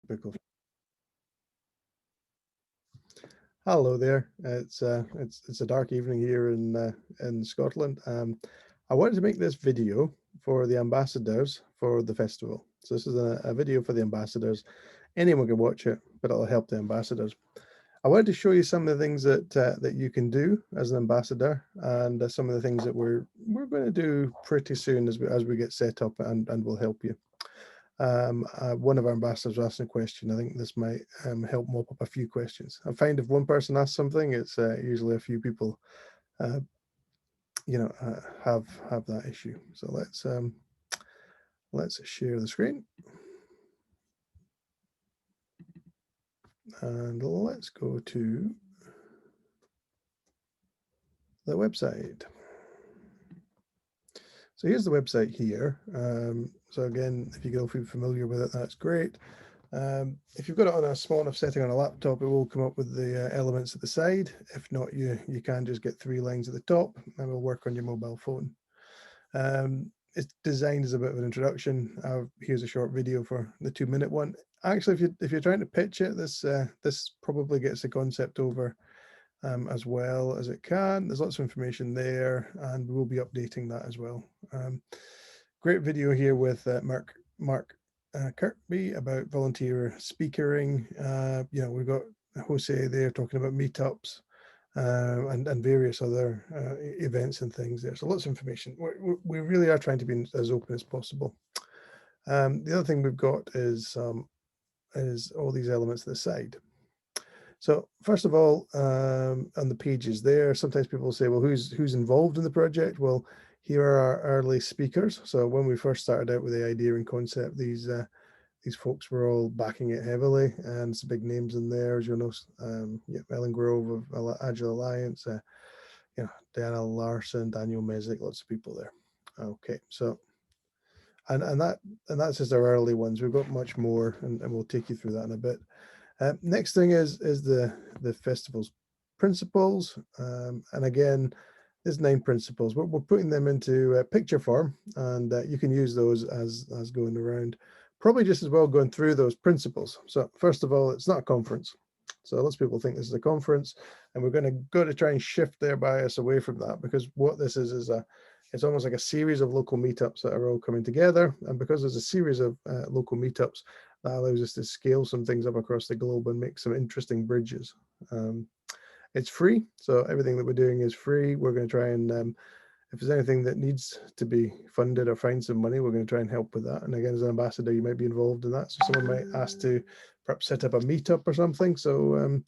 Typical. Hello there. It's a dark evening here in Scotland. I wanted to make this video for the ambassadors for the festival. So this is a video for the ambassadors. Anyone can watch it, but it'll help the ambassadors. I wanted to show you some of the things that you can do as an ambassador, and some of the things that we're going to do pretty soon as we get set up, and will help you. One of our ambassadors asked a question. I think this might help mop up a few questions. I find if one person asks something, it's usually a few people, uh, have that issue. So let's share the screen, and let's go to the website. So here's the website here. So again, if you go feel familiar with it, that's great. If you've got it on a small enough setting on a laptop, it will come up with the elements at the side. If not, you can just get 3 lines at the top, and will work on your mobile phone. It's designed as a bit of an introduction. Here's a short video for the 2-minute one. Actually, if you're trying to pitch it, this probably gets the concept over as well as it can. There's lots of information there, and we'll be updating that as well. Great video here with Mark Kirkby about volunteer speakering. We've got Jose there talking about meetups and various other events and things there. So lots of information. We really are trying to be as open as possible. The other thing we've got is all these elements at the side. So first of all, on the pages there, sometimes people say, well, who's involved in the project? Well, here are our early speakers. So when we first started out with the idea and concept, these folks were all backing it heavily, and some big names in there, as you'll know, Ellen Grove of Agile Alliance, Diana Larson, Daniel Mesick, lots of people there. Okay, so and that's just our early ones. We've got much more, and we'll take you through that in a bit. Next thing is the festival's principles, and again, there's 9 principles. We're putting them into picture form, and you can use those as going around. Probably just as well going through those principles. So first of all, it's not a conference. So lots of people think this is a conference, and we're going to try and shift their bias away from that, because what this is it's almost like a series of local meetups that are all coming together. And because there's a series of local meetups, that allows us to scale some things up across the globe and make some interesting bridges. It's free, so everything that we're doing is free. We're going to try and if there's anything that needs to be funded or find some money, we're going to try and help with that. And again, as an ambassador, you might be involved in that. So someone might ask to perhaps set up a meetup or something. So,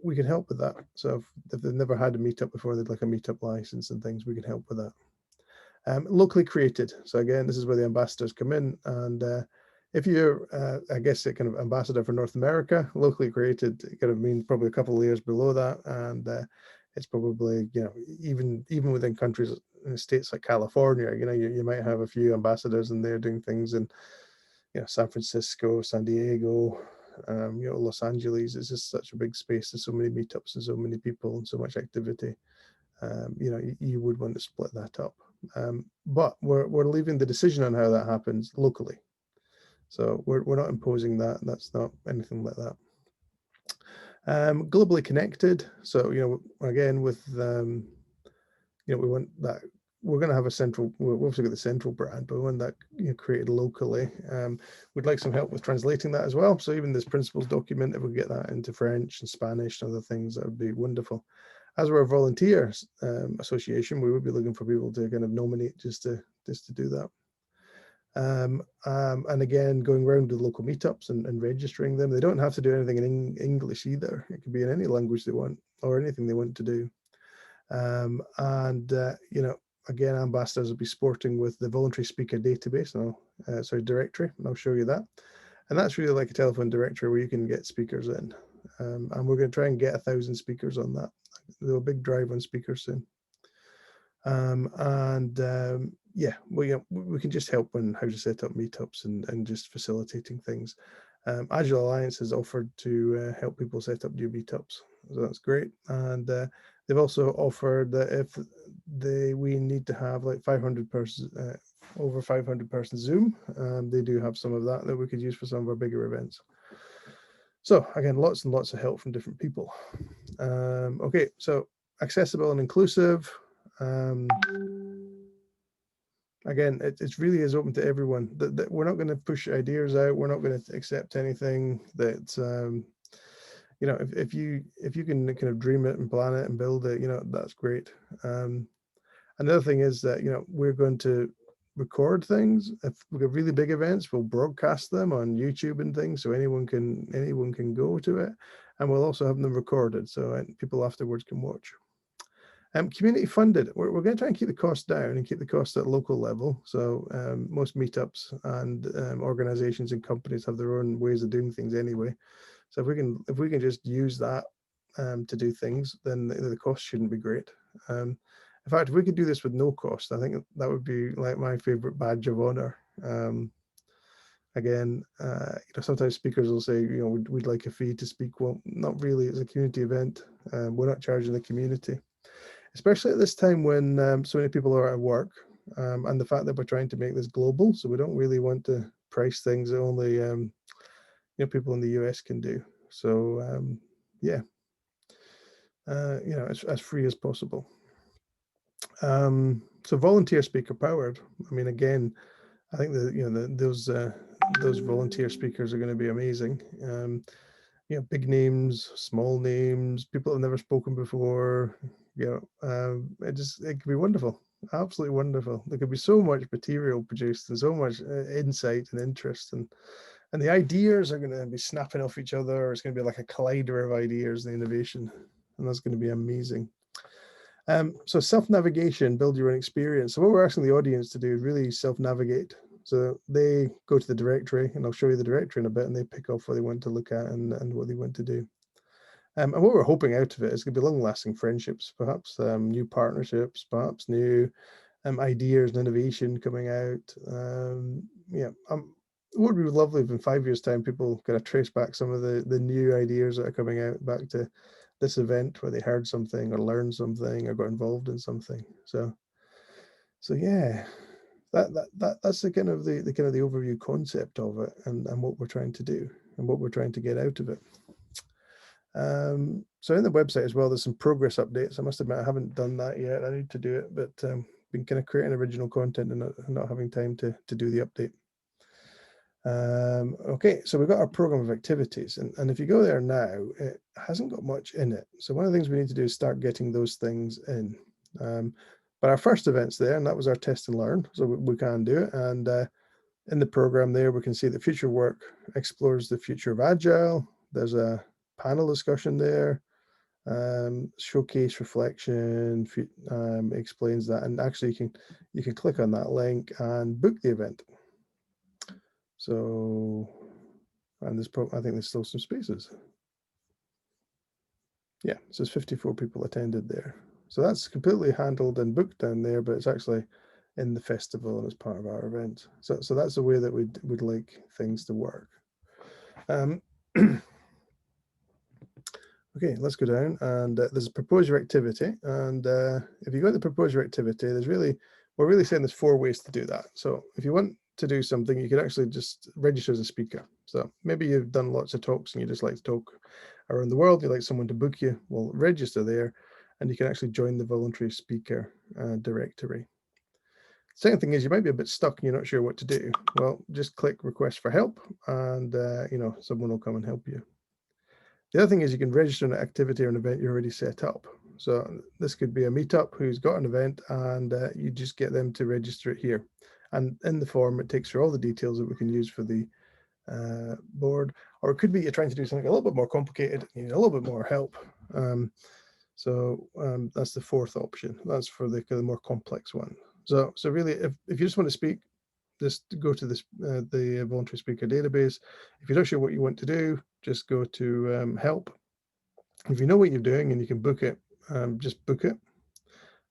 we can help with that. So if they've never had a meetup before, they'd like a meetup license and things, we can help with that. Locally created. So again, this is where the ambassadors come in. And if you're, I guess, a kind of ambassador for North America, locally created, it kind of means probably a couple of layers below that. And it's probably, even within countries, in states like California, you might have a few ambassadors in there doing things in, San Francisco, San Diego, Los Angeles. It's just such a big space. There's so many meetups and so many people and so much activity. You would want to split that up. But we're leaving the decision on how that happens locally. So we're not imposing that. That's not anything like that. Globally connected. So, again, with, we want that, we're going to have a central, we've also got the central brand, but we want that created locally. We'd like some help with translating that as well. So even this principles document, if we get that into French and Spanish and other things, that would be wonderful. As we're a volunteer association, we would be looking for people to kind of nominate just to do that. And again, going around to local meetups and registering them. They don't have to do anything in English either. It could be in any language they want, or anything they want to do. Again, ambassadors will be sporting with the voluntary speaker database, directory, and I'll show you that. And that's really like a telephone directory where you can get speakers in. And we're going to try and get 1,000 speakers on that. There's a big drive on speakers soon. We can just help on how to set up meetups and just facilitating things. Agile Alliance has offered to help people set up new meetups, so that's great. And they've also offered that if we need to have like 500 over 500 person Zoom. They do have some of that we could use for some of our bigger events. So again, lots and lots of help from different people. Okay, so accessible and inclusive. Again, it really is open to everyone. That we're not going to push ideas out. We're not going to accept anything that you know. If you can kind of dream it and plan it and build it, you know, that's great. Another thing is that, you know, we're going to record things. If we've got really big events, we'll broadcast them on YouTube and things, so anyone can go to it, and we'll also have them recorded so people afterwards can watch. Community funded. We're going to try and keep the cost down and keep the cost at local level. So most meetups and organizations and companies have their own ways of doing things anyway. So if we can just use that to do things, then the cost shouldn't be great. In fact, if we could do this with no cost, I think that would be like my favorite badge of honor. Again, you know, sometimes speakers will say, you know, we'd like a fee to speak. Well, not really. It's a community event. We're not charging the community, especially at this time when so many people are at work, and the fact that we're trying to make this global. So we don't really want to price things that only you know, people in the US can do. So yeah, you know, as free as possible. So volunteer speaker powered. I mean, again, I think that, you know, those volunteer speakers are going to be amazing. You know, big names, small names, people have never spoken before. You know, it could be wonderful, absolutely wonderful. There could be so much material produced and so much insight and interest, and the ideas are going to be snapping off each other. It's going to be like a collider of ideas and innovation, and that's going to be amazing. So self-navigation, build your own experience. So what we're asking the audience to do is really self-navigate. So they go to the directory, and I'll show you the directory in a bit, and they pick off what they want to look at and what they want to do. And what we're hoping out of it is going to be long-lasting friendships, perhaps new partnerships, perhaps new ideas and innovation coming out. Yeah, it would be lovely if in 5 years' time people kind of trace back some of the new ideas that are coming out back to this event where they heard something or learned something or got involved in something. So yeah, that's the kind of the overview concept of it, and what we're trying to do and what we're trying to get out of it. So in the website as well, there's some progress updates. I must admit, I haven't done that yet. I need to do it, but been kind of creating original content and not having time to do the update. Okay, so we've got our program of activities, and if you go there now, it hasn't got much in it. So one of the things we need to do is start getting those things in. But our first event's there, and that was our test and learn, so we can do it. And in the program there, we can see that future work explores the future of Agile. There's a panel discussion there, showcase reflection, explains that, and actually you can click on that link and book the event. So, and I think there's still some spaces. Yeah, so there's 54 people attended there. So that's completely handled and booked down there, but it's actually in the festival and as part of our event. So that's the way that we'd like things to work. Okay, let's go down, and there's a propose your activity, and if you go to the propose your activity, we're really saying there's 4 ways to do that. So if you want to do something, you could actually just register as a speaker. So maybe you've done lots of talks and you just like to talk around the world, you'd like someone to book you, well, register there, and you can actually join the voluntary speaker directory. Second thing is, you might be a bit stuck and you're not sure what to do. Well, just click request for help, and you know, someone will come and help you. The other thing is you can register an activity or an event you already set up. So this could be a meetup who's got an event, and you just get them to register it here. And in the form, it takes through all the details that we can use for the board. Or it could be you're trying to do something a little bit more complicated, you need a little bit more help. So that's the 4th option. That's for the more complex one. So really, if you just want to speak, just go to this the voluntary speaker database. If you're not sure what you want to do, just go to help. If you know what you're doing and you can book it, just book it.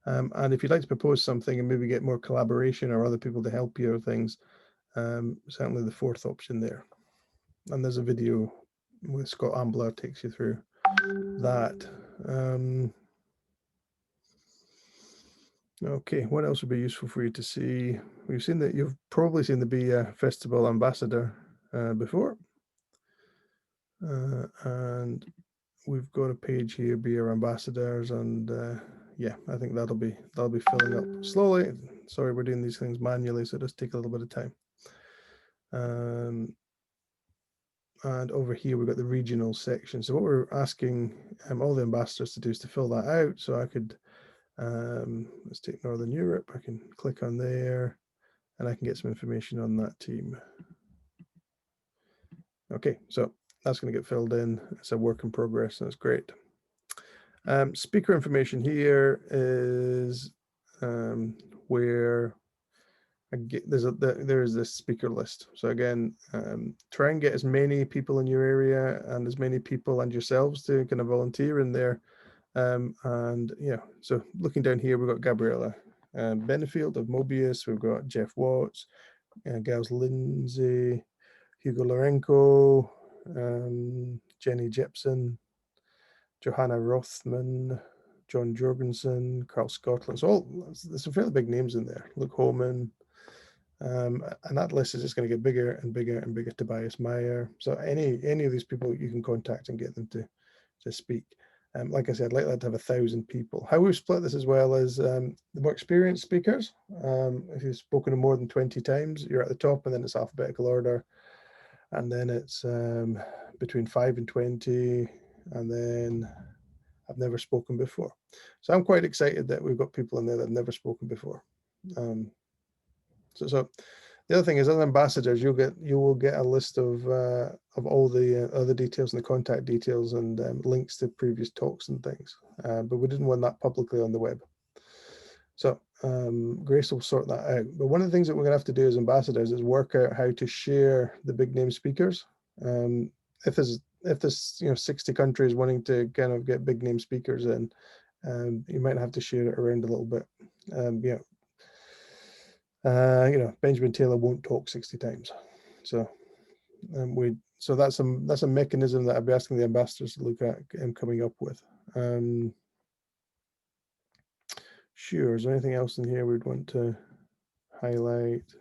And if you'd like to propose something and maybe get more collaboration or other people to help you or things, certainly the 4th option there. And there's a video with Scott Ambler takes you through that. Okay, what else would be useful for you to see? we've seen that you've probably seen the Be a Festival ambassador before. And we've got a page here, Be Our Ambassadors, and yeah, I think that'll be filling up slowly. Sorry, we're doing these things manually, so it does take a little bit of time. And over here, we've got the regional section. So what we're asking all the ambassadors to do is to fill that out. So I could, let's take Northern Europe. I can click on there and I can get some information on that team. Okay, so that's going to get filled in. It's a work in progress. That's great. Speaker information here is where there's this speaker list. So again, try and get as many people in your area and as many people and yourselves to kind of volunteer in there. And yeah, so looking down here, we've got Gabriella Benefield of Mobius. We've got Jeff Watts, Gals Lindsay, Hugo Lorenko, Jenny Jepson, Johanna Rothman, John Jorgensen, Carl Scotland. So there's some fairly big names in there. Luke Holman. And that list is just going to get bigger and bigger and bigger. Tobias Meyer. So any of these people you can contact and get them to speak. Like I said, I'd like that to have 1,000 people. How we've split this as well is the more experienced speakers. If you've spoken to more than 20 times, you're at the top, and then it's alphabetical order. And then it's between 5 and 20, and then I've never spoken before. So I'm quite excited that we've got people in there that have never spoken before. So the other thing is, as ambassadors, you will get a list of all the other details and the contact details and links to previous talks and things. But we didn't want that publicly on the web. So Grace will sort that out. But one of the things that we're going to have to do as ambassadors is work out how to share the big name speakers. If there's 60 countries wanting to kind of get big name speakers in, you might have to share it around a little bit. Benjamin Taylor won't talk 60 times. So that's a mechanism that I'll be asking the ambassadors to look at and coming up with. Sure, is there anything else in here we'd want to highlight?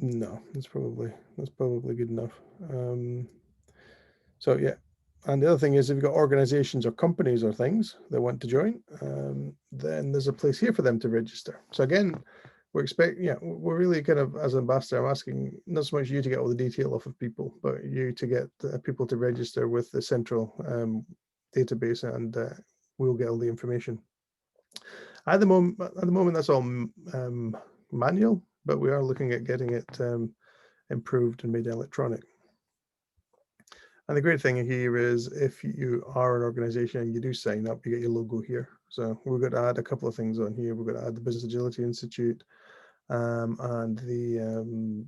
No, that's probably good enough. So yeah, and the other thing is, if you've got organizations or companies or things that want to join, then there's a place here for them to register. So again, we're really kind of, as ambassador, I'm asking not so much you to get all the detail off of people, but you to get people to register with the central database, and we'll get all the information. At the moment, that's all manual, but we are looking at getting it improved and made electronic. And the great thing here is, if you are an organization and you do sign up, you get your logo here. So we're going to add a couple of things on here. We're going to add the Business Agility Institute and the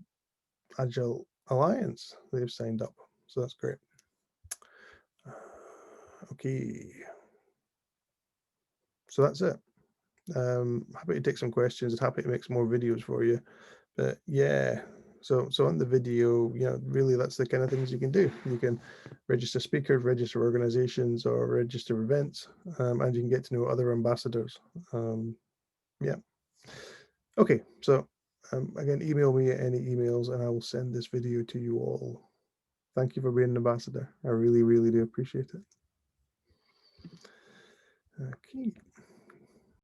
Agile Alliance. They've signed up. So that's great. Okay. So that's it. Happy to take some questions and happy to make some more videos for you. But yeah, so on the video, really that's the kind of things you can do. You can register speakers, register organizations, or register events, and you can get to know other ambassadors. Yeah. Okay, so again, email me any emails and I will send this video to you all. Thank you for being an ambassador. I really, really do appreciate it. Okay.